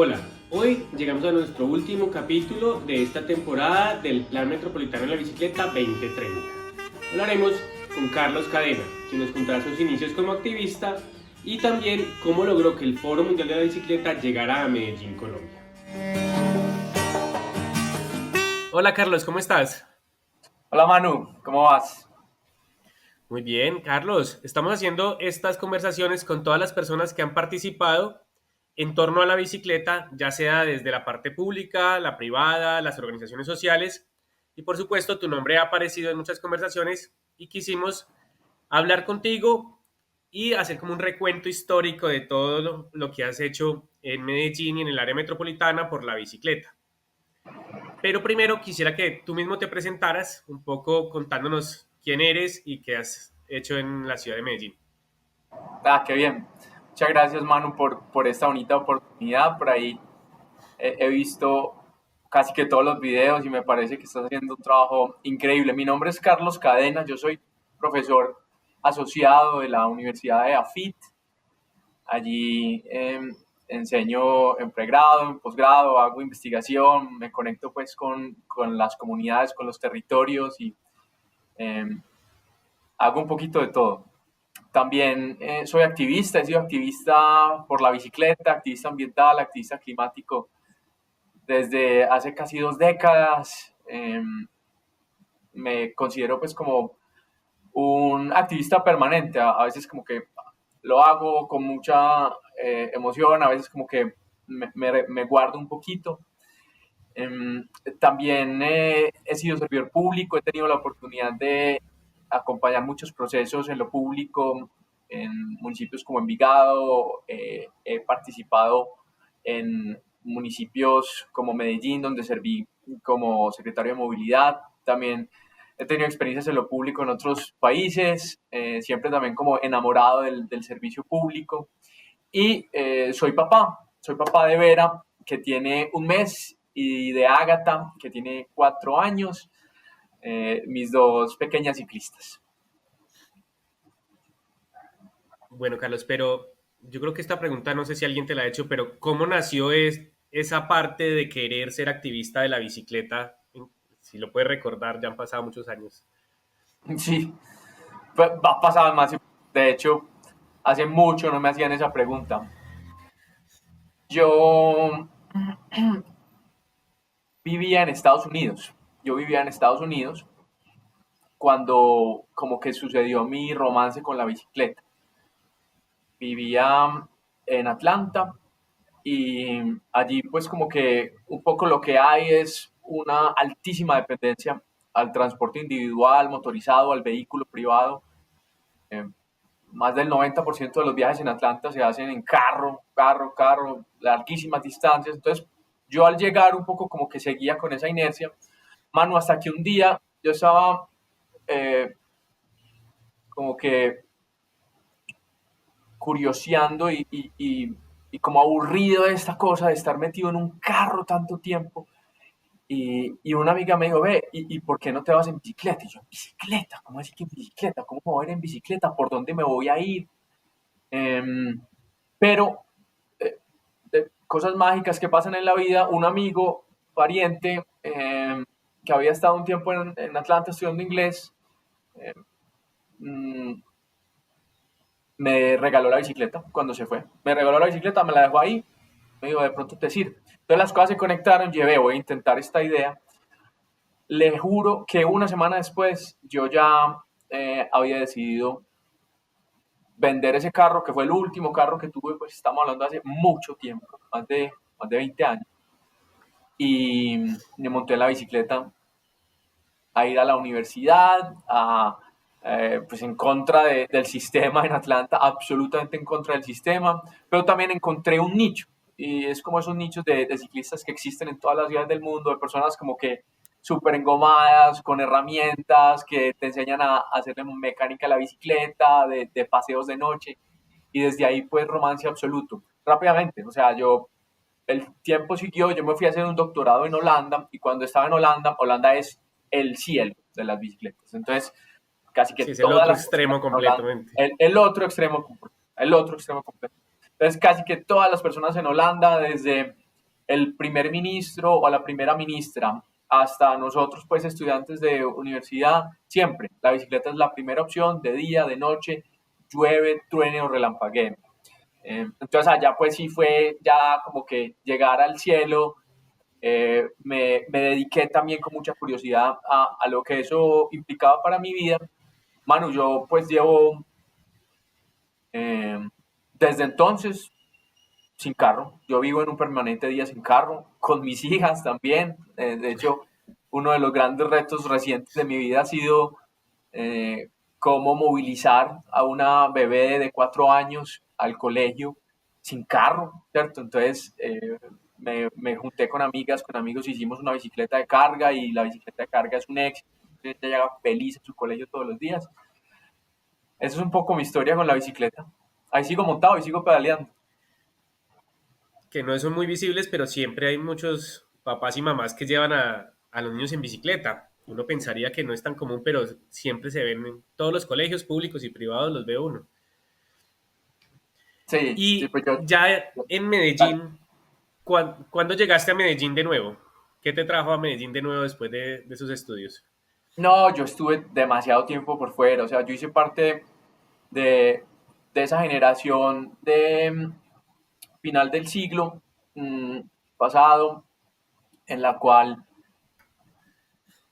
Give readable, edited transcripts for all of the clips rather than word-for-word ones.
Hola, hoy llegamos a nuestro último capítulo de esta temporada del Plan Metropolitano de la Bicicleta 2030. Hablaremos con Carlos Cadena, quien nos contará sus inicios como activista y también cómo logró que el Foro Mundial de la Bicicleta llegara a Medellín, Colombia. Hola Carlos, ¿cómo estás? Hola Manu, ¿cómo vas? Muy bien, Carlos. Estamos haciendo estas conversaciones con todas las personas que han participado en torno a la bicicleta, ya sea desde la parte pública, la privada, las organizaciones sociales. Y por supuesto, tu nombre ha aparecido en muchas conversaciones y quisimos hablar contigo y hacer como un recuento histórico de todo lo que has hecho en Medellín y en el área metropolitana por la bicicleta. Pero primero quisiera que tú mismo te presentaras un poco contándonos quién eres y qué has hecho en la ciudad de Medellín. Qué bien. Muchas gracias Manu por esta bonita oportunidad. Por ahí he visto casi que todos los videos y me parece que estás haciendo un trabajo increíble. Mi nombre es Carlos Cadena, yo soy profesor asociado de la Universidad de AFIT. Allí enseño en pregrado, en posgrado, hago investigación, me conecto pues con las comunidades, con los territorios y eh, hago un poquito de todo. También soy activista, he sido activista por la bicicleta, activista ambiental, activista climático desde hace casi 2 décadas. Me considero pues como un activista permanente, a veces como que lo hago con mucha emoción, a veces como que me guardo un poquito. También he sido servidor público, he tenido la oportunidad de acompañar muchos procesos en lo público, en municipios como Envigado, he participado en municipios como Medellín, donde serví como secretario de movilidad, también he tenido experiencias en lo público en otros países, siempre también como enamorado del servicio público y soy papá de Vera, que tiene 1 mes, y de Ágata, que tiene 4 años, mis dos pequeñas ciclistas. Bueno, Carlos, pero yo creo que esta pregunta no sé si alguien te la ha hecho, pero ¿cómo nació esa parte de querer ser activista de la bicicleta? Si lo puedes recordar, ya han pasado muchos años. Sí, va a pasar más. De hecho, hace mucho no me hacían esa pregunta. Yo vivía en Estados Unidos. Yo vivía en Estados Unidos cuando como que sucedió mi romance con la bicicleta. Vivía en Atlanta y allí pues como que un poco lo que hay es una altísima dependencia al transporte individual, motorizado, al vehículo privado. Eh, Más del 90% de los viajes en Atlanta se hacen en carro, larguísimas distancias. Entonces yo al llegar un poco como que seguía con esa inercia, mano, hasta que un día yo estaba eh, como que curioseando y como aburrido de esta cosa de estar metido en un carro tanto tiempo. Y una amiga me dijo, ve, ¿y por qué no te vas en bicicleta? Y yo, ¿en bicicleta? ¿Cómo así que en bicicleta? ¿Cómo me voy a ir en bicicleta? ¿Por dónde me voy a ir? Pero de cosas mágicas que pasan en la vida, un amigo, pariente, que había estado un tiempo en Atlanta estudiando inglés, eh, mm, me regaló la bicicleta cuando se fue. Me regaló la bicicleta, me la dejó ahí, me dijo, de pronto te sirve. Entonces las cosas se conectaron, llevé, voy a intentar esta idea. Le juro que una semana después yo ya había decidido vender ese carro, que fue el último carro que tuve, pues estamos hablando de hace mucho tiempo, más de 20 años. Y me monté en la bicicleta a ir a la universidad, pues en contra del sistema en Atlanta, absolutamente en contra del sistema, pero también encontré un nicho, y es como esos nichos de ciclistas que existen en todas las ciudades del mundo, de personas como que súper engomadas, con herramientas, que te enseñan a hacerle mecánica a la bicicleta, de paseos de noche, y desde ahí pues romance absoluto. Rápidamente, o sea, el tiempo siguió, yo me fui a hacer un doctorado en Holanda y cuando estaba en Holanda, Holanda es el cielo de las bicicletas. Entonces, casi que Sí, es el todas otro las personas extremo en Holanda, completamente. el otro extremo, el otro extremo completo. Entonces, casi que todas las personas en Holanda, desde el primer ministro o la primera ministra, hasta nosotros, pues estudiantes de universidad, siempre la bicicleta es la primera opción, de día, de noche, llueve, truene o relampaguee. Entonces allá pues sí fue ya como que llegar al cielo. Me dediqué también con mucha curiosidad a lo que eso implicaba para mi vida. Manu, yo pues llevo eh, desde entonces sin carro. Yo vivo en un permanente día sin carro, con mis hijas también. De hecho, uno de los grandes retos recientes de mi vida ha sido eh, cómo movilizar a una bebé de 4 años al colegio sin carro, ¿cierto? Entonces me junté con amigas, con amigos, hicimos una bicicleta de carga y la bicicleta de carga es un éxito. Ella llega feliz a su colegio todos los días. Esa es un poco mi historia con la bicicleta. Ahí sigo montado y sigo pedaleando. Que no son muy visibles, pero siempre hay muchos papás y mamás que llevan a los niños en bicicleta. Uno pensaría que no es tan común, pero siempre se ven en todos los colegios públicos y privados, los ve uno. Sí, sí, Y pues yo, ya en dale. Medellín, ¿cuándo llegaste a Medellín de nuevo? ¿Qué te trajo a Medellín de nuevo después de esos estudios? No, yo estuve demasiado tiempo por fuera, o sea, yo hice parte de, de esa generación de final del siglo mm, pasado, en la cual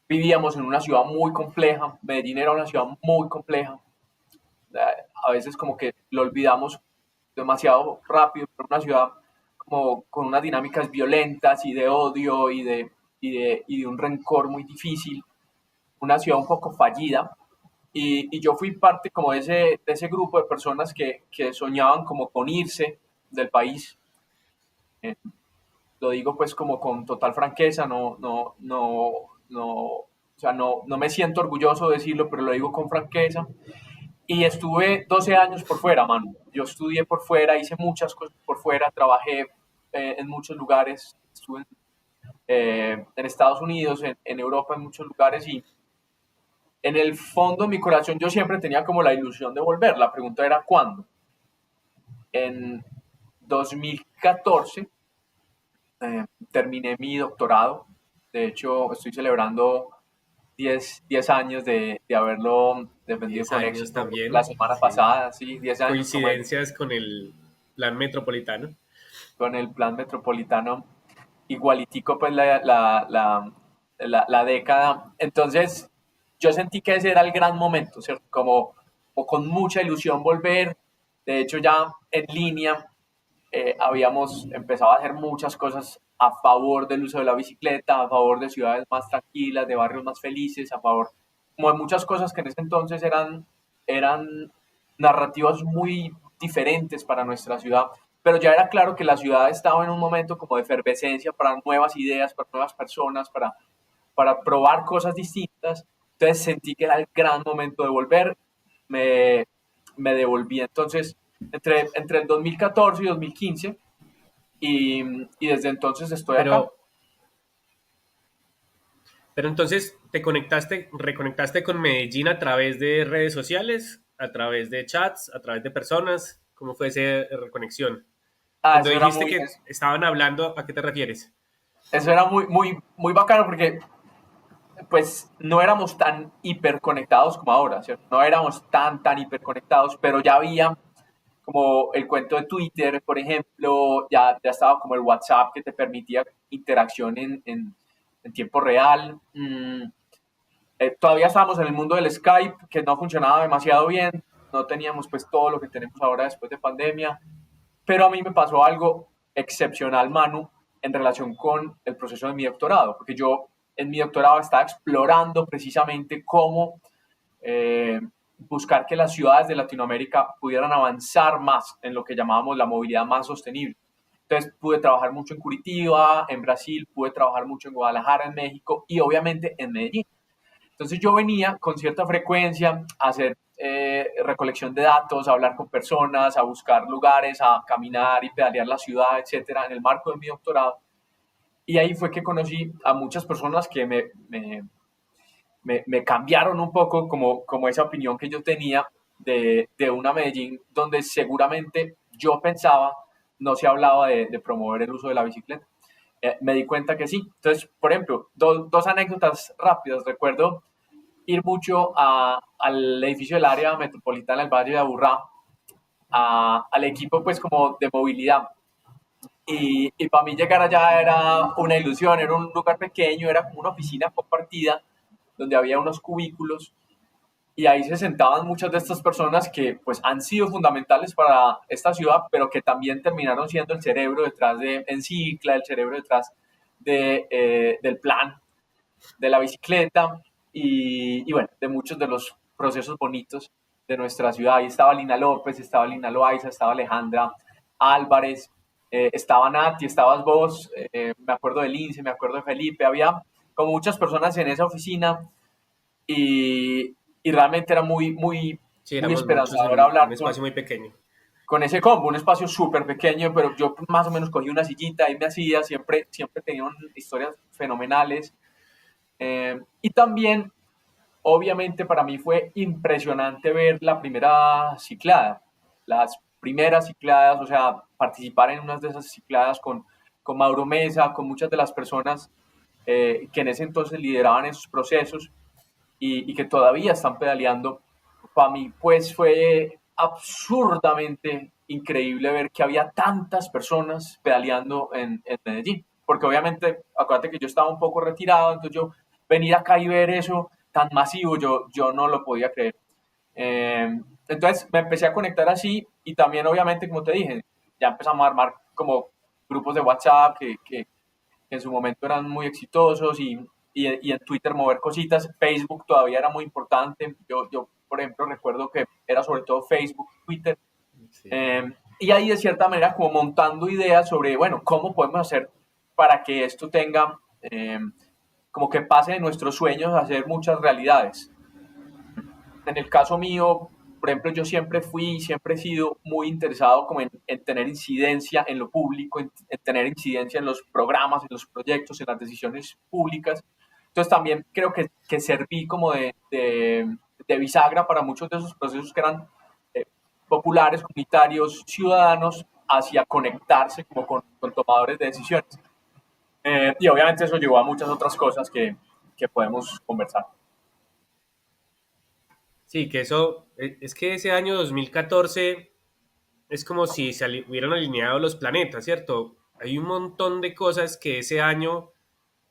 vivíamos en una ciudad muy compleja. Medellín era una ciudad muy compleja. A veces como que lo olvidamos demasiado rápido, pero una ciudad como con unas dinámicas violentas y de odio y de un rencor muy difícil, una ciudad un poco fallida. Y yo fui parte como de ese grupo de personas que soñaban como con irse del país. Eh, lo digo pues como con total franqueza, o sea, no me siento orgulloso de decirlo, pero lo digo con franqueza. Y estuve 12 años por fuera, mano. Yo estudié por fuera, hice muchas cosas por fuera, trabajé en muchos lugares, estuve en Estados Unidos, en Europa, en muchos lugares, y en el fondo de mi corazón yo siempre tenía como la ilusión de volver. La pregunta era ¿cuándo? En 2014 terminé mi doctorado. De hecho, estoy celebrando 10 años de haberlo defendido 10 con años éxito la también, semana sí. pasada, sí, 10 años Coincidencias con el plan metropolitano. con el plan metropolitano, igualitico pues la década. Entonces, yo sentí que ese era el gran momento, ¿cierto? Como con mucha ilusión volver. De hecho, ya en línea habíamos empezado a hacer muchas cosas a favor del uso de la bicicleta, a favor de ciudades más tranquilas, de barrios más felices, a favor, como de muchas cosas que en ese entonces eran narrativas muy diferentes para nuestra ciudad. Pero ya era claro que la ciudad estaba en un momento como de efervescencia para nuevas ideas, para nuevas personas, para probar cosas distintas. Entonces sentí que era el gran momento de volver. Me, me devolví entonces entre el 2014 y 2015 y desde entonces estoy acá. Pero, pero entonces te conectaste, reconectaste con Medellín a través de redes sociales, a través de chats, a través de personas. ¿Cómo fue esa reconexión? Cuando Eso era dijiste muy, que estaban hablando, ¿a qué te refieres? eso era muy, muy, muy bacano porque pues no éramos tan hiperconectados como ahora, ¿cierto? No éramos tan hiperconectados, pero ya había como el cuento de Twitter, por ejemplo, ya estaba como el WhatsApp que te permitía interacción en tiempo real. Todavía estábamos en el mundo del Skype, que no funcionaba demasiado bien, no teníamos pues todo lo que tenemos ahora después de pandemia, pero a mí me pasó algo excepcional, Manu, en relación con el proceso de mi doctorado, porque yo en mi doctorado estaba explorando precisamente cómo eh, buscar que las ciudades de Latinoamérica pudieran avanzar más en lo que llamábamos la movilidad más sostenible. Entonces pude trabajar mucho en Curitiba, en Brasil, pude trabajar mucho en Guadalajara, en México y obviamente en Medellín. Entonces yo venía con cierta frecuencia a hacer recolección de datos, a hablar con personas, a buscar lugares, a caminar y pedalear la ciudad, etcétera, en el marco de mi doctorado. Y ahí fue que conocí a muchas personas que me cambiaron un poco como esa opinión que yo tenía de una Medellín donde seguramente yo pensaba no se hablaba de promover el uso de la bicicleta. Me di cuenta que sí. Entonces, por ejemplo, dos anécdotas rápidas. Recuerdo ir mucho al edificio del área metropolitana del Valle de Aburrá, al equipo pues como de movilidad. Y para mí llegar allá era una ilusión, era un lugar pequeño, era como una oficina compartida donde había unos cubículos y ahí se sentaban muchas de estas personas que pues han sido fundamentales para esta ciudad, pero que también terminaron siendo el cerebro detrás de Encicla, el cerebro detrás del plan de la bicicleta y bueno, de muchos de los procesos bonitos de nuestra ciudad. Ahí estaba Lina López, estaba Lina Loaiza, estaba Alejandra Álvarez, estaba Nati, estabas vos, me acuerdo de Lince, me acuerdo de Felipe, había como muchas personas en esa oficina y realmente era Sí, muy éramos muchos esperanzador en un hablar espacio muy pequeño. con ese combo, un espacio súper pequeño, pero yo más o menos cogí una sillita y me hacía, siempre tenían historias fenomenales. Y también, obviamente, para mí fue impresionante ver la primera ciclada, las primeras cicladas, o sea, participar en unas de esas cicladas con Mauro Mesa, con muchas de las personas que en ese entonces lideraban esos procesos y que todavía están pedaleando. Para mí, pues fue absurdamente increíble ver que había tantas personas pedaleando en Medellín. Porque obviamente, acuérdate que yo estaba un poco retirado, entonces yo venir acá y ver eso tan masivo, yo no lo podía creer. Entonces me empecé a conectar así y también obviamente, como te dije, ya empezamos a armar como grupos de WhatsApp que en su momento eran muy exitosos y en Twitter mover cositas. Facebook todavía era muy importante. Yo, por ejemplo, recuerdo que era sobre todo Facebook, Twitter. Sí. Eh, y ahí de cierta manera como montando ideas sobre, bueno, cómo podemos hacer para que esto tenga, como que pase de nuestros sueños a ser muchas realidades. En el caso mío, por ejemplo, yo siempre he sido muy interesado como en tener incidencia en lo público, en tener incidencia en los programas, en los proyectos, en las decisiones públicas. Entonces también creo que serví como de bisagra para muchos de esos procesos que eran eh, populares, comunitarios, ciudadanos, hacia conectarse como con tomadores de decisiones. Y obviamente eso llevó a muchas otras cosas que podemos conversar. Sí, que eso, es que ese año 2014 es como si hubieran alineado los planetas, ¿cierto? Hay un montón de cosas que ese año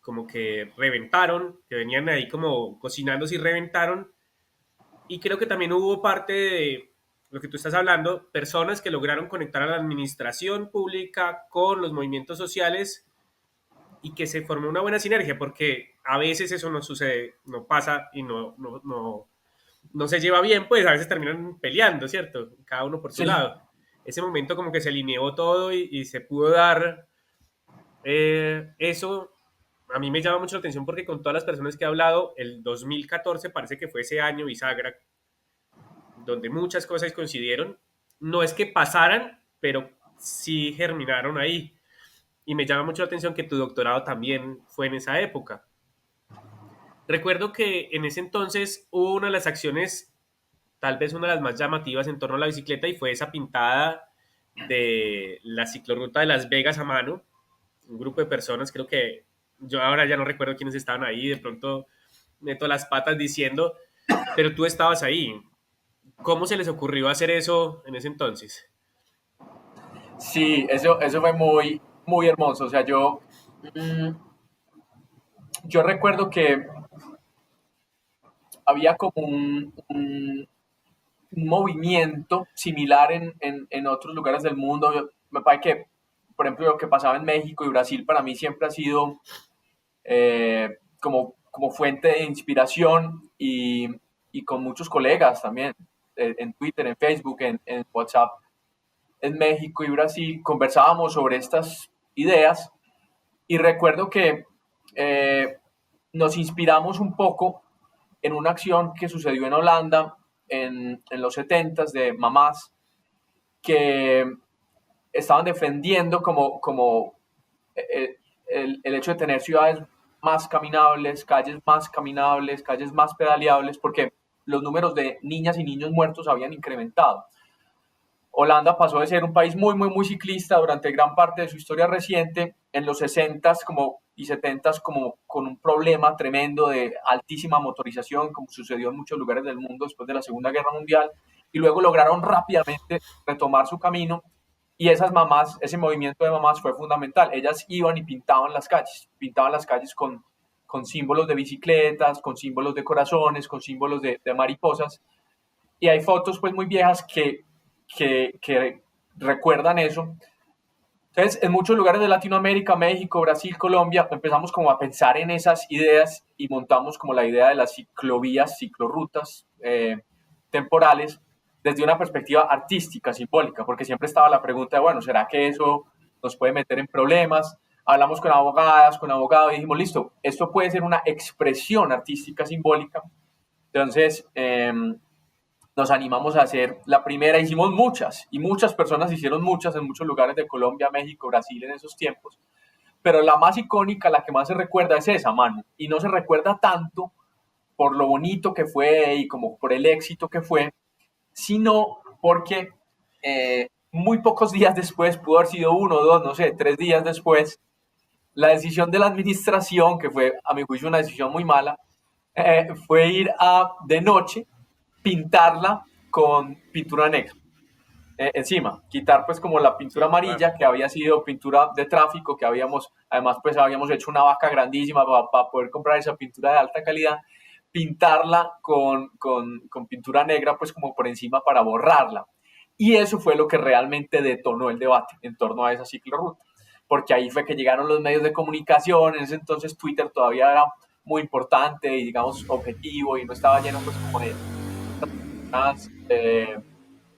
como que reventaron, que venían ahí como cocinándose y reventaron. Y creo que también hubo parte de lo que tú estás hablando, personas que lograron conectar a la administración pública con los movimientos sociales y que se formó una buena sinergia, porque a veces eso no sucede, no pasa y no se lleva bien, pues a veces terminan peleando, ¿cierto? Cada uno por su Sí, lado. Ese momento como que se alineó todo y se pudo dar eso. A mí me llama mucho la atención porque con todas las personas que he hablado, el 2014 parece que fue ese año bisagra donde muchas cosas coincidieron. No es que pasaran, pero sí germinaron ahí. Y me llama mucho la atención que tu doctorado también fue en esa época. Recuerdo que en ese entonces hubo una de las acciones, tal vez una de las más llamativas en torno a la bicicleta, y fue esa pintada de la ciclorruta de Las Vegas a mano. Un grupo de personas, creo que yo ahora ya no recuerdo quiénes estaban ahí, de pronto meto las patas diciendo, pero tú estabas ahí. ¿Cómo se les ocurrió hacer eso en ese entonces? sí, eso fue muy hermoso. O sea, mm, yo recuerdo que había como un movimiento similar en otros lugares del mundo. Me parece que, por ejemplo, lo que pasaba en México y Brasil para mí siempre ha sido como fuente de inspiración y con muchos colegas también, en Twitter, en Facebook, en WhatsApp, en México y Brasil, conversábamos sobre estas ideas y recuerdo que eh, nos inspiramos un poco en una acción que sucedió en Holanda en los 70 de mamás que estaban defendiendo como el hecho de tener ciudades más caminables, calles más pedaleables, porque los números de niñas y niños muertos habían incrementado. Holanda pasó de ser un país muy, muy, muy ciclista durante gran parte de su historia reciente, en los 60s como, y 70s como con un problema tremendo de altísima motorización, como sucedió en muchos lugares del mundo después de la Segunda Guerra Mundial, y luego lograron rápidamente retomar su camino, y esas mamás, ese movimiento de mamás fue fundamental. Ellas iban y pintaban las calles con símbolos de bicicletas, con símbolos de corazones, con símbolos de mariposas, y hay fotos pues muy viejas que recuerdan eso. Entonces, en muchos lugares de Latinoamérica, México, Brasil, Colombia, empezamos como a pensar en esas ideas y montamos como la idea de las ciclovías, ciclorrutas temporales desde una perspectiva artística, simbólica, porque siempre estaba la pregunta de, bueno, ¿será que eso nos puede meter en problemas? Hablamos con abogadas, con abogados y dijimos, listo, esto puede ser una expresión artística simbólica. Entonces, nos animamos a hacer la primera, hicimos muchas, y muchas personas hicieron muchas en muchos lugares de Colombia, México, Brasil en esos tiempos, pero la más icónica, la que más se recuerda es esa, mano, y no se recuerda tanto por lo bonito que fue y como por el éxito que fue, sino porque muy pocos días después, pudo haber sido 1, 2, no sé, 3 días después, la decisión de la administración, que fue a mi juicio una decisión muy mala, fue ir de noche pintarla con pintura negra encima, quitar pues como la pintura Claro. amarilla que había sido pintura de tráfico, que además pues habíamos hecho una vaca grandísima para poder comprar esa pintura de alta calidad, pintarla con pintura negra pues como por encima para borrarla. Y eso fue lo que realmente detonó el debate en torno a esa ciclorruta, porque ahí fue que llegaron los medios de comunicación. En ese entonces Twitter todavía era muy importante y digamos objetivo y no estaba lleno pues como de eh,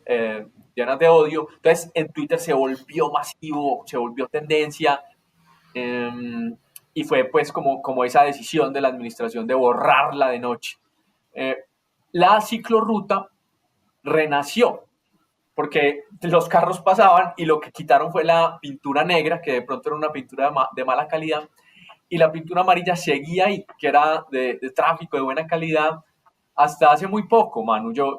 eh, llenas de odio. Entonces en Twitter se volvió masivo, se volvió tendencia, eh, y fue pues como esa decisión de la administración de borrarla de noche. Eh, la ciclorruta renació porque los carros pasaban y lo que quitaron fue la pintura negra, que de pronto era una pintura de mala calidad, y la pintura amarilla seguía ahí, que era de tráfico de buena calidad, hasta hace muy poco, Manu. Yo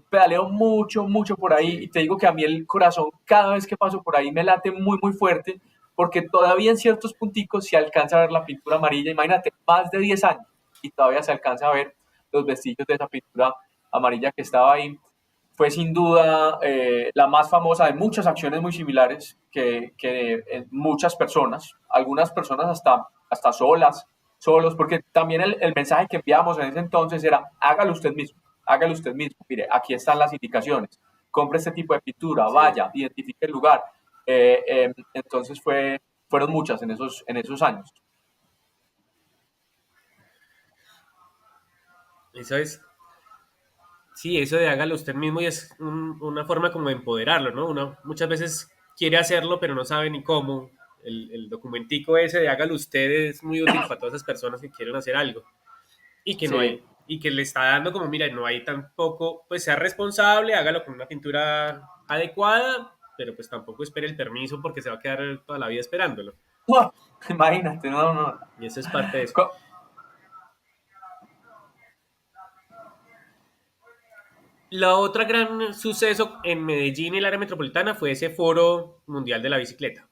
pedaleo mucho, mucho por ahí y te digo que a mí el corazón cada vez que paso por ahí me late muy, muy fuerte porque todavía en ciertos punticos se alcanza a ver la pintura amarilla. Imagínate, más de 10 años y todavía se alcanza a ver los vestigios de esa pintura amarilla que estaba ahí. Fue sin duda la más famosa de muchas acciones muy similares que muchas personas, algunas personas hasta solos, porque también el mensaje que enviábamos en ese entonces era, hágalo usted mismo, mire, aquí están las indicaciones, compre este tipo de pintura, Sí. vaya, identifique el lugar. Entonces fueron muchas en esos años. Eso es, sí, eso de hágalo usted mismo y es una forma como de empoderarlo, ¿no? Uno muchas veces quiere hacerlo, pero no sabe ni cómo. El documentico ese de hágalo usted es muy útil para todas esas personas que quieren hacer algo y que no Sí, hay, y que le está dando como, mira, no hay tampoco, pues sea responsable, hágalo con una pintura adecuada, pero pues tampoco espere el permiso porque se va a quedar toda la vida esperándolo. imagínate, no, no. Y eso es parte de eso. Co- La otra gran suceso en Medellín y el área metropolitana fue ese foro mundial de la bicicleta.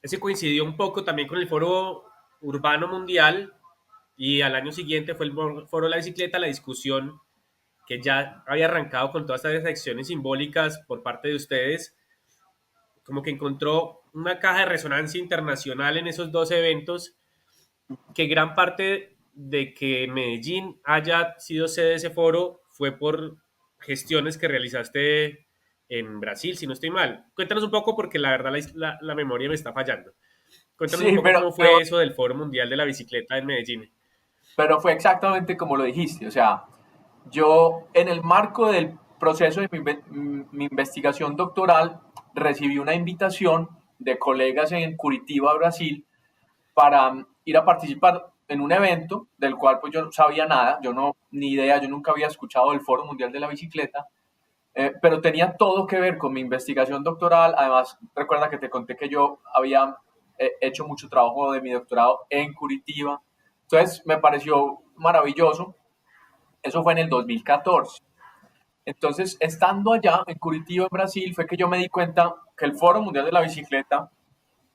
Ese coincidió un poco también con el foro urbano mundial y al año siguiente fue el foro de la bicicleta, la discusión que ya había arrancado con todas estas acciones simbólicas por parte de ustedes, como que encontró una caja de resonancia internacional en esos dos eventos, que gran parte de que Medellín haya sido sede de ese foro fue por gestiones que realizaste en Brasil, si no estoy mal. Cuéntanos un poco porque la verdad la memoria me está fallando. Cuéntanos un Sí, poco cómo fue eso del Foro Mundial de la Bicicleta en Medellín. pero fue exactamente como lo dijiste. O sea, yo en el marco del proceso de mi investigación doctoral recibí una invitación de colegas en Curitiba, Brasil, para ir a participar en un evento del cual pues yo no sabía nada, yo no, ni idea, yo nunca había escuchado del Foro Mundial de la Bicicleta, pero tenía todo que ver con mi investigación doctoral. Además, recuerda que te conté que yo había hecho mucho trabajo de mi doctorado en Curitiba, entonces me pareció maravilloso. Eso fue en el 2014. Entonces, estando allá en Curitiba, en Brasil, fue que yo me di cuenta que el Foro Mundial de la Bicicleta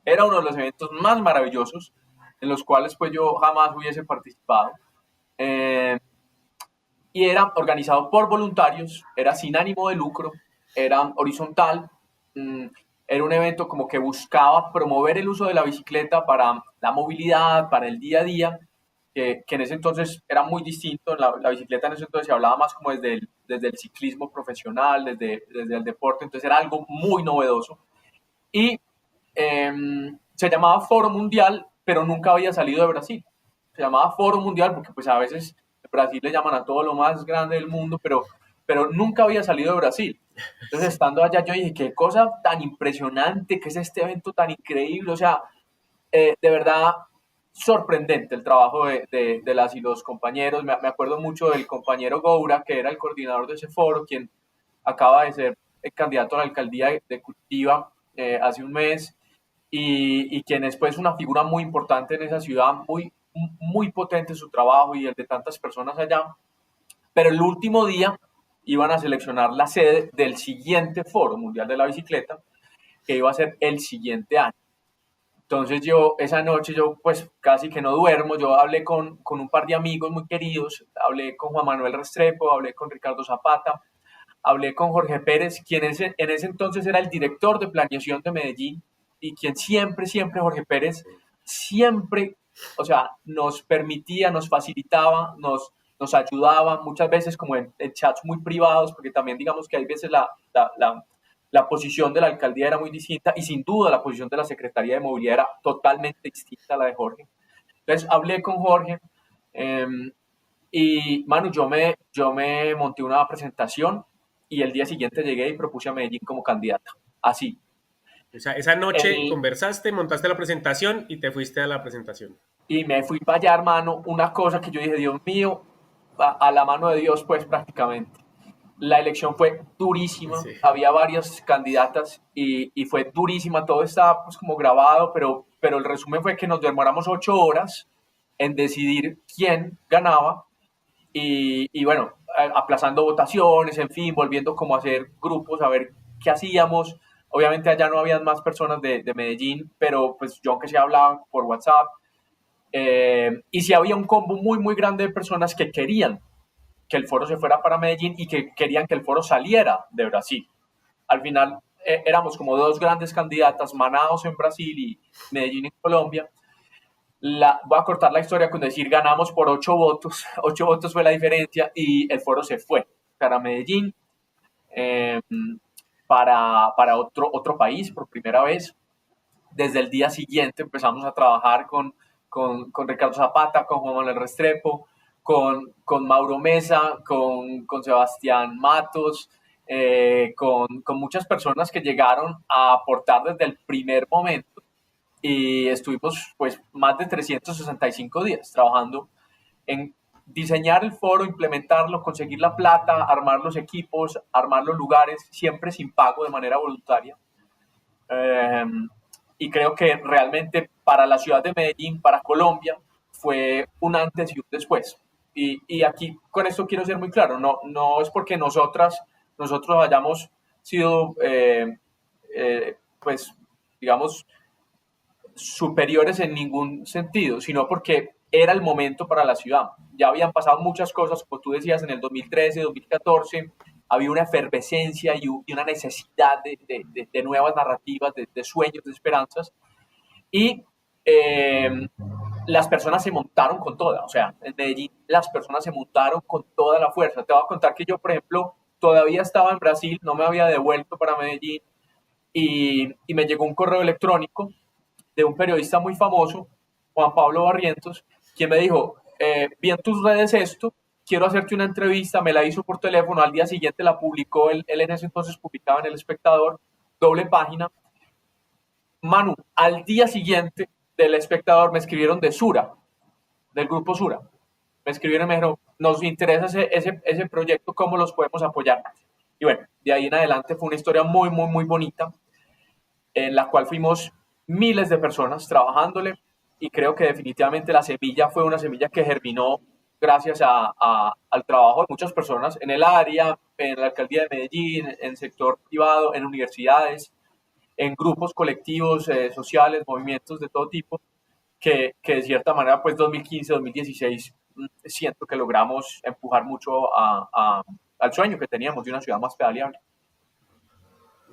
era uno de los eventos más maravillosos en los cuales pues yo jamás hubiese participado. Eh, y era organizado por voluntarios, era sin ánimo de lucro, era horizontal, mmm, era un evento como que buscaba promover el uso de la bicicleta para la movilidad, para el día a día, que en ese entonces era muy distinto. La bicicleta en ese entonces se hablaba más como desde el ciclismo profesional, desde el deporte, entonces era algo muy novedoso. Y se llamaba Foro Mundial, pero nunca había salido de Brasil. Se llamaba Foro Mundial porque pues a veces en Brasil le llaman a todo lo más grande del mundo, pero nunca había salido de Brasil. Entonces, Sí. estando allá, yo dije, qué cosa tan impresionante, qué es este evento tan increíble. O sea, de verdad, sorprendente el trabajo de las y los compañeros. Me acuerdo mucho del compañero Goura, que era el coordinador de ese foro, quien acaba de ser el candidato a la alcaldía de Curitiba hace un mes y quien es pues una figura muy importante en esa ciudad, muy potente su trabajo y el de tantas personas allá. Pero el último día iban a seleccionar la sede del siguiente Foro Mundial de la Bicicleta, que iba a ser el siguiente año. Entonces yo, esa noche, yo pues casi que no duermo, yo hablé con un par de amigos muy queridos, hablé con Juan Manuel Restrepo, hablé con Ricardo Zapata, hablé con Jorge Pérez, quien en ese entonces era el director de planeación de Medellín y quien siempre, Jorge Pérez, siempre, o sea, nos permitía, nos facilitaba, nos ayudaba, muchas veces como en chats muy privados, porque también digamos que hay veces la posición de la alcaldía era muy distinta y sin duda la posición de la Secretaría de Movilidad era totalmente distinta a la de Jorge. Entonces hablé con Jorge eh, y, Manu, yo me monté una presentación y el día siguiente llegué y propuse a Medellín como candidata. Así. O sea, esa noche El, conversaste, montaste la presentación y te fuiste a la presentación. y me fui para allá, hermano, una cosa que yo dije, Dios mío, a la mano de Dios, pues prácticamente. La elección fue durísima, Sí. había varias candidatas y fue durísima, todo estaba pues como grabado, pero el resumen fue que nos demoramos 8 horas en decidir quién ganaba y bueno, aplazando votaciones, en fin, volviendo como a hacer grupos, a ver qué hacíamos. Obviamente allá no había más personas de Medellín, pero pues yo aunque se hablaba por WhatsApp, y sí había un combo muy grande de personas que querían que el foro se fuera para Medellín y que querían que el foro saliera de Brasil. Al final éramos como dos grandes candidatas, Manaos en Brasil y Medellín en Colombia. Voy a cortar la historia con decir ganamos por 8 votos, 8 votos fue la diferencia y el foro se fue para Medellín, eh, para otro país por primera vez. Desde el día siguiente empezamos a trabajar con Ricardo Zapata, con Juan Manuel Restrepo, con Mauro Mesa, con Sebastián Matos, con muchas personas que llegaron a aportar desde el primer momento y estuvimos pues más de 365 días trabajando en diseñar el foro, implementarlo, conseguir la plata, armar los equipos, armar los lugares, siempre sin pago de manera voluntaria. Eh, y creo que realmente para la ciudad de Medellín, para Colombia, fue un antes y un después. Y aquí con esto quiero ser muy claro, no es porque nosotros hayamos sido, pues, digamos, superiores en ningún sentido, sino porque era el momento para la ciudad. Ya habían pasado muchas cosas, como tú decías, en el 2013, 2014, había una efervescencia y una necesidad de nuevas narrativas, de sueños, de esperanzas, y eh, las personas se montaron con toda, o sea, en Medellín las personas se montaron con toda la fuerza. Te voy a contar que yo, por ejemplo, todavía estaba en Brasil, no me había devuelto para Medellín, y me llegó un correo electrónico de un periodista muy famoso, Juan Pablo Barrientos, quien me dijo, vi en tus redes esto, quiero hacerte una entrevista, me la hizo por teléfono, al día siguiente la publicó, él en ese entonces publicaba en El Espectador, doble página. Manu, al día siguiente del Espectador me escribieron de Sura, del grupo Sura. Me escribieron y me dijeron, nos interesa ese proyecto, ¿cómo los podemos apoyar? Y bueno, de ahí en adelante fue una historia muy bonita, en la cual fuimos miles de personas trabajándole y creo que definitivamente la semilla fue una semilla que germinó gracias al trabajo de muchas personas en el área, en la alcaldía de Medellín, en el sector privado, en universidades, en grupos colectivos sociales, movimientos de todo tipo, que de cierta manera, pues 2015, 2016, siento que logramos empujar mucho al sueño que teníamos de una ciudad más pedaleable.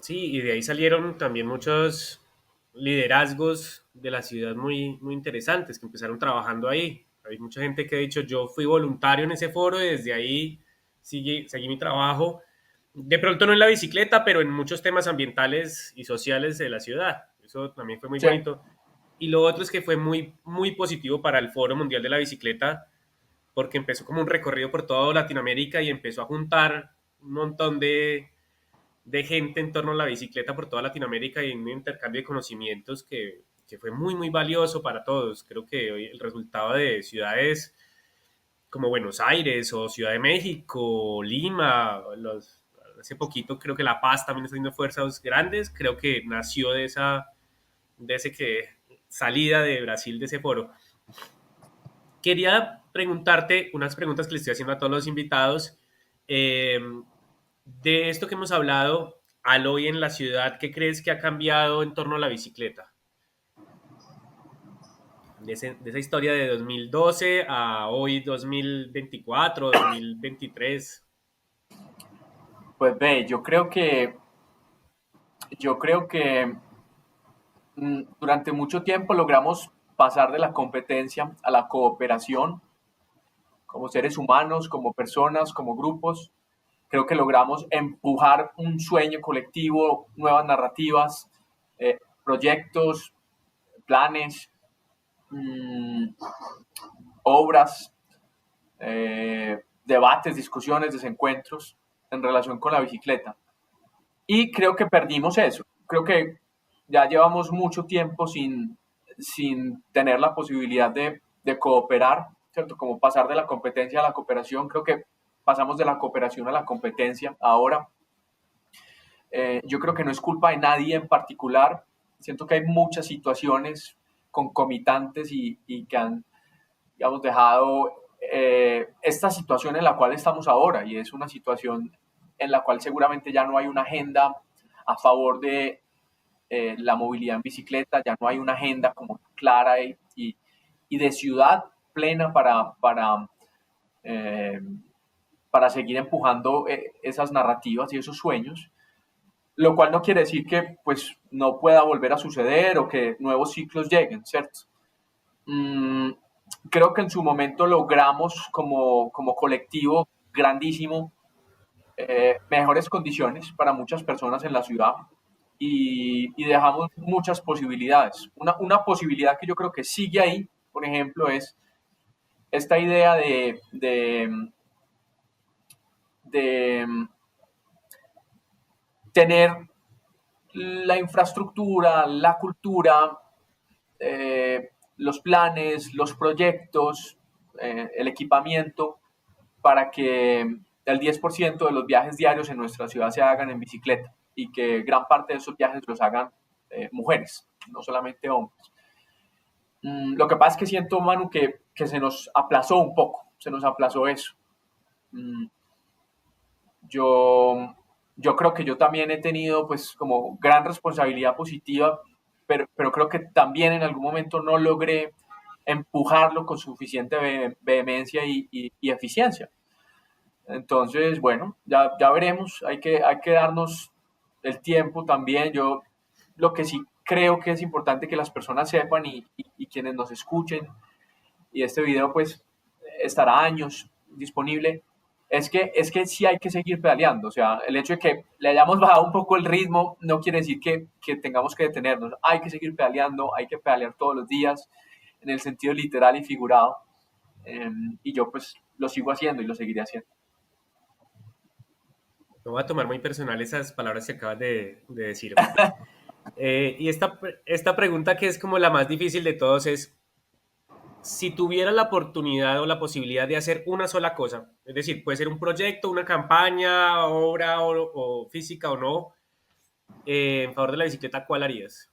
Sí, y de ahí salieron también muchos liderazgos de la ciudad muy, muy interesantes que empezaron trabajando ahí. Hay mucha gente que ha dicho, yo fui voluntario en ese foro y desde ahí seguí mi trabajo. De pronto no en la bicicleta, pero en muchos temas ambientales y sociales de la ciudad. Eso también fue muy Sí, bonito. Y lo otro es que fue muy, muy positivo para el Foro Mundial de la Bicicleta, porque empezó como un recorrido por toda Latinoamérica y empezó a juntar un montón de gente en torno a la bicicleta por toda Latinoamérica y un intercambio de conocimientos que fue muy, muy valioso para todos. Creo que hoy el resultado de ciudades como Buenos Aires o Ciudad de México, Lima, hace poquito creo que La Paz también está haciendo fuerzas grandes, creo que nació de ese que salida de Brasil de ese foro. Quería preguntarte unas preguntas que le estoy haciendo a todos los invitados. Eh, de esto que hemos hablado al hoy en la ciudad, ¿qué crees que ha cambiado en torno a la bicicleta? De esa historia de 2012 a hoy 2024, 2023. pues ve, yo creo que durante mucho tiempo logramos pasar de la competencia a la cooperación como seres humanos, como personas, como grupos. Creo que logramos empujar un sueño colectivo, nuevas narrativas, proyectos, planes, mmm, obras, debates, discusiones, desencuentros en relación con la bicicleta. Y creo que perdimos eso. Creo que ya llevamos mucho tiempo sin tener la posibilidad de cooperar, ¿cierto? Como pasar de la competencia a la cooperación. Creo que pasamos de la cooperación a la competencia ahora. Yo creo que no es culpa de nadie en particular. Siento que hay muchas situaciones concomitantes y que han, digamos, dejado esta situación en la cual estamos ahora. Y es una situación en la cual seguramente ya no hay una agenda a favor de la movilidad en bicicleta, ya no hay una agenda como clara y de ciudad plena eh, para seguir empujando esas narrativas y esos sueños, lo cual no quiere decir que pues no pueda volver a suceder o que nuevos ciclos lleguen, ¿cierto? Mm, creo que en su momento logramos como colectivo grandísimo mejores condiciones para muchas personas en la ciudad y dejamos muchas posibilidades. Una posibilidad que yo creo que sigue ahí, por ejemplo, es esta idea de tener la infraestructura, la cultura, los planes, los proyectos, el equipamiento para que el 10% de los viajes diarios en nuestra ciudad se hagan en bicicleta y que gran parte de esos viajes los hagan mujeres, no solamente hombres. Lo que pasa es que siento, Manu, que se nos aplazó un poco, se nos aplazó eso. Mm, yo, yo creo que yo también he tenido pues como gran responsabilidad positiva, pero creo que también en algún momento no logré empujarlo con suficiente vehemencia y eficiencia. Entonces, bueno, ya veremos, hay que darnos el tiempo también. Yo lo que sí creo que es importante que las personas sepan y quienes nos escuchen, y este video pues estará años disponible, es que sí hay que seguir pedaleando. O sea, el hecho de que le hayamos bajado un poco el ritmo no quiere decir que tengamos que detenernos. Hay que seguir pedaleando, hay que pedalear todos los días, en el sentido literal y figurado. Y yo pues lo sigo haciendo y lo seguiré haciendo. No voy a tomar muy personal esas palabras que acabas de decirme. Y esta pregunta que es como la más difícil de todos es, si tuviera la oportunidad o la posibilidad de hacer una sola cosa, es decir, puede ser un proyecto, una campaña, obra o física o no, en favor de la bicicleta, ¿cuál harías?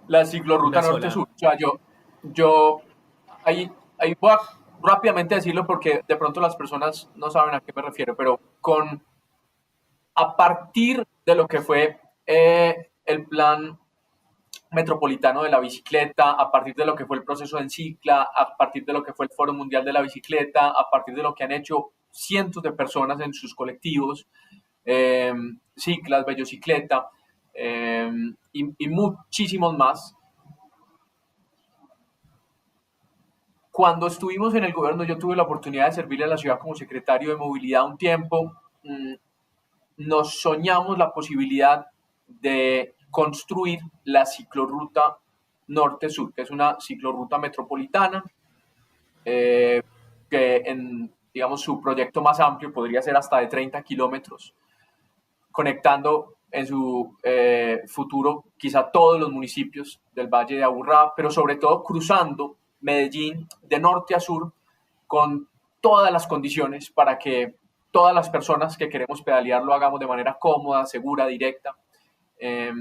La Una ciclorruta sola. norte-sur. O sea, yo ahí voy a rápidamente decirlo porque de pronto las personas no saben a qué me refiero, pero a partir de lo que fue el plan metropolitano de la bicicleta, a partir de lo que fue el proceso de Encicla, a partir de lo que fue el Foro Mundial de la Bicicleta, a partir de lo que han hecho cientos de personas en sus colectivos, eh, Ciclas, Bellocicleta, y muchísimos más. Cuando estuvimos en el gobierno, yo tuve la oportunidad de servirle a la ciudad como secretario de movilidad un tiempo. Nos soñamos la posibilidad de construir la ciclorruta norte-sur, que es una ciclorruta metropolitana, que en, digamos, su proyecto más amplio podría ser hasta de 30 kilómetros, conectando en su futuro quizá todos los municipios del Valle de Aburrá, pero sobre todo cruzando Medellín de norte a sur con todas las condiciones para que todas las personas que queremos pedalear lo hagamos de manera cómoda, segura, directa. Eh,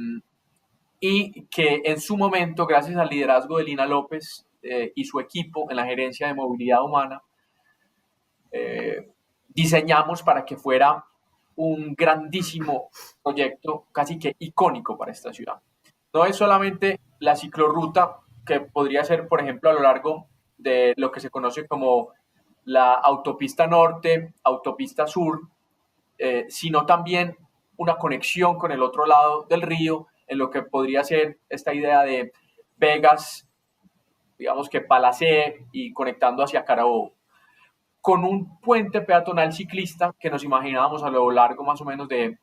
y que en su momento, gracias al liderazgo de Lina López y su equipo en la gerencia de movilidad humana, diseñamos para que fuera un grandísimo proyecto, casi que icónico para esta ciudad. No es solamente la ciclorruta que podría ser, por ejemplo, a lo largo de lo que se conoce como la autopista norte, autopista sur, sino también una conexión con el otro lado del río, en lo que podría ser esta idea de Vegas, digamos que Palacé y conectando hacia Carabobo, con un puente peatonal ciclista que nos imaginábamos a lo largo más o menos de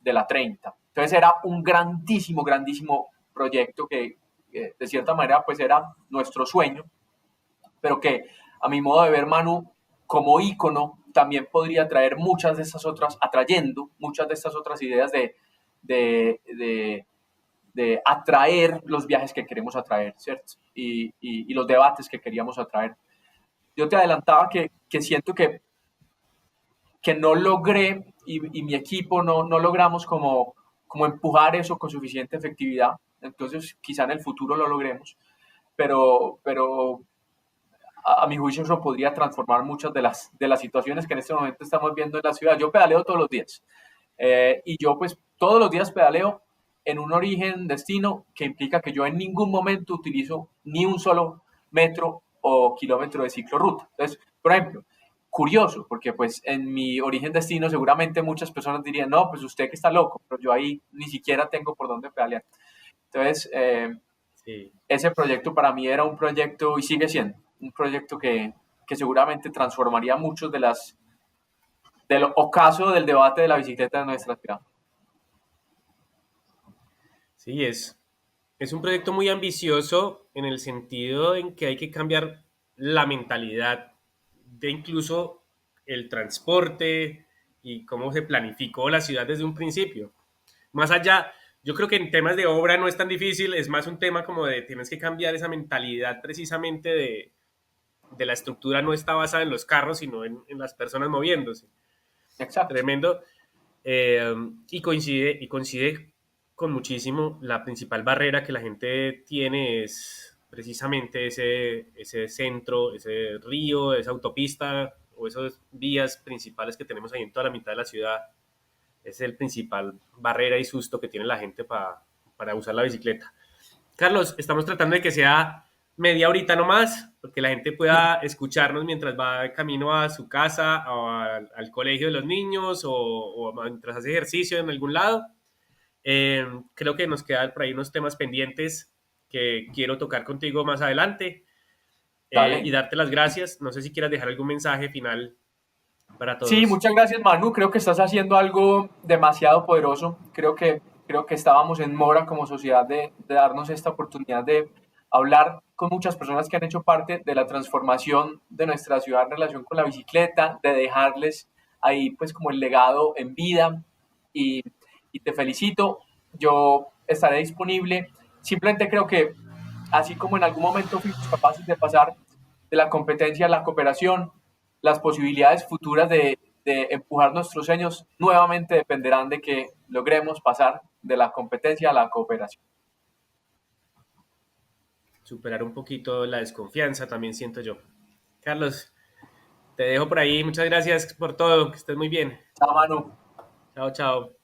la 30. Entonces era un grandísimo, grandísimo proyecto que de cierta manera pues era nuestro sueño, pero que a mi modo de ver, Manu, como ícono, también podría traer muchas de estas otras, atrayendo muchas de estas otras ideas de, de, de atraer los viajes que queremos atraer, ¿cierto? Y los debates que queríamos atraer. Yo te adelantaba que siento que no logré y mi equipo no logramos como empujar eso con suficiente efectividad. Entonces, quizá en el futuro lo logremos, pero a mi juicio eso podría transformar muchas de las situaciones que en este momento estamos viendo en la ciudad. Yo pedaleo todos los días y yo pues todos los días pedaleo en un origen destino que implica que yo en ningún momento utilizo ni un solo metro o kilómetro de ciclorruta. Entonces, por ejemplo, curioso, porque pues en mi origen destino seguramente muchas personas dirían, no, pues usted que está loco, pero yo ahí ni siquiera tengo por dónde pedalear. Entonces, Sí. ese proyecto para mí era un proyecto y sigue siendo un proyecto que seguramente transformaría muchos del ocaso del debate de la bicicleta en nuestra ciudad. Sí, es un proyecto muy ambicioso en el sentido en que hay que cambiar la mentalidad de incluso el transporte y cómo se planificó la ciudad desde un principio. Más allá, yo creo que en temas de obra no es tan difícil, es más un tema como de tienes que cambiar esa mentalidad precisamente de la estructura no está basada en los carros, sino en las personas moviéndose. Exacto. Tremendo. Y coincide con muchísimo. La principal barrera que la gente tiene es precisamente ese centro, ese río, esa autopista o esas vías principales que tenemos ahí en toda la mitad de la ciudad. Es el principal barrera y susto que tiene la gente para usar la bicicleta. Carlos, estamos tratando de que sea media horita nomás, porque la gente pueda escucharnos mientras va de camino a su casa o al colegio de los niños o mientras hace ejercicio en algún lado. Creo que nos quedan por ahí unos temas pendientes que quiero tocar contigo más adelante y Dale. darte las gracias. No sé si quieras dejar algún mensaje final para Sí, todos. muchas gracias, Manu. Creo que estás haciendo algo demasiado poderoso. Creo que estábamos en mora como sociedad de darnos esta oportunidad de hablar con muchas personas que han hecho parte de la transformación de nuestra ciudad en relación con la bicicleta, de dejarles ahí pues como el legado en vida y, y te felicito. Yo estaré disponible. Simplemente creo que así como en algún momento fuimos capaces de pasar de la competencia a la cooperación, las posibilidades futuras de empujar nuestros sueños nuevamente dependerán de que logremos pasar de la competencia a la cooperación. Superar un poquito la desconfianza, también siento yo. Carlos, te dejo por ahí. Muchas gracias por todo. Que estés muy bien. Chao, Manu. Chao, chao.